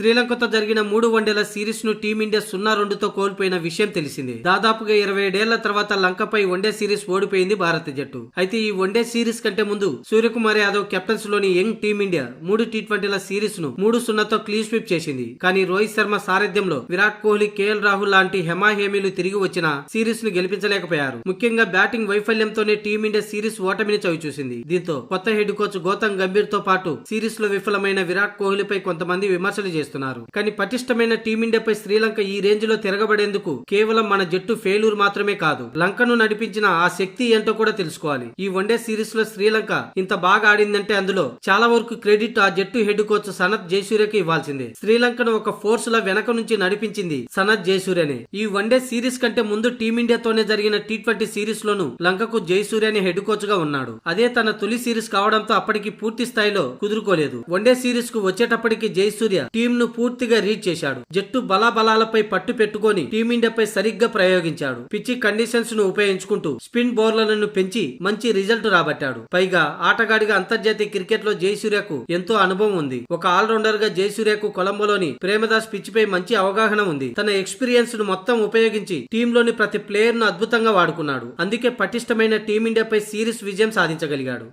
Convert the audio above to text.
శ్రీలంకతో జరిగిన 3 వన్డేల సిరీస్ ను టీమిండియా 0-2తో కోల్పోయిన విషయం తెలిసిందే. దాదాపుగా 27 ఏళ్ల తర్వాత లంకపై వన్డే సిరీస్ ఓడిపోయింది భారత జట్టు. అయితే ఈ వన్డే సిరీస్ కంటే ముందు సూర్యకుమార్ యాదవ్ కెప్టెన్స్ లోని యంగ్ టీమిండియా 3 టీ20ల సిరీస్ ను 3-0తో క్లీన్ స్వీప్ చేసింది. కానీ రోహిత్ శర్మ సారథ్యంలో విరాట్ కోహ్లీ, కేఎల్ రాహుల్ లాంటి హెమాహేమీలు తిరిగి వచ్చిన సిరీస్ ను గెలిపించలేకపోయారు. ముఖ్యంగా బ్యాటింగ్ వైఫల్యంతోనే టీమిండియా సిరీస్ ఓటమిని చవిచూసింది. దీంతో కొత్త హెడ్ కోచ్ గౌతమ్ గంభీర్ తో పాటు సిరీస్ లో విఫలమైన విరాట్ కోహ్లీపై కొంతమంది విమర్శలు చేస్తున్నారు. కానీ పటిష్టమైన టీమిండియాపై శ్రీలంక ఈ రేంజ్ లో తిరగబడేందుకు కేవలం మన జట్టు ఫెయిల్యూర్ మాత్రమే కాదు, లంకను నడిపించిన ఆ శక్తి ఏంటో కూడా తెలుసుకోవాలి. ఈ వన్డే సిరీస్ లో శ్రీలంక ఇంత బాగా ఆడిందంటే అందులో చాలా వరకు క్రెడిట్ ఆ జట్టు హెడ్ కోచ్ సనత్ జయసూర్యకి ఇవ్వాల్సిందే. శ్రీలంకను ఒక ఫోర్స్ లా వెనక నుంచి నడిపించింది సనత్ జయసూర్యనే. ఈ వన్డే సిరీస్ కంటే ముందు టీమిండియాతోనే జరిగిన టీ20 సిరీస్ లోను లంకకు జయసూర్యని హెడ్ కోచ్ గా ఉన్నాడు. అదే తన తొలి సిరీస్ కావడంతో అప్పటికి పూర్తి స్థాయిలో కుదురుకోలేదు. వన్డే సిరీస్ కు వచ్చేటప్పటికి జయసూర్య టీం ను పూర్తిగా రీడ్ చేశాడు. జట్టు బలాబలాలపై పట్టు పెట్టుకొని టీమిండియాపై సరిగ్గా ప్రయోగించాడు. పిచ్చి కండిషన్స్ ను ఉపయోగించుకుంటూ స్పిన్ బౌలర్లను పెంచి మంచి రిజల్ట్ రాబట్టాడు. పైగా ఆటగాడిగా అంతర్జాతీయ క్రికెట్ లో జయసూర్యకు ఎంతో అనుభవం ఉంది. ఒక ఆల్రౌండర్ గా జయసూర్యకు కొలంబోలోని ప్రేమదాస్ పిచ్ పై మంచి అవగాహన ఉంది. తన ఎక్స్పీరియన్స్ ను మొత్తం ఉపయోగించి టీంలోని ప్రతి ప్లేయర్ ను అద్భుతంగా వాడుకున్నాడు. అందుకే పటిష్టమైన టీమిండియాపై సిరీస్ విజయం సాధించగలిగాడు.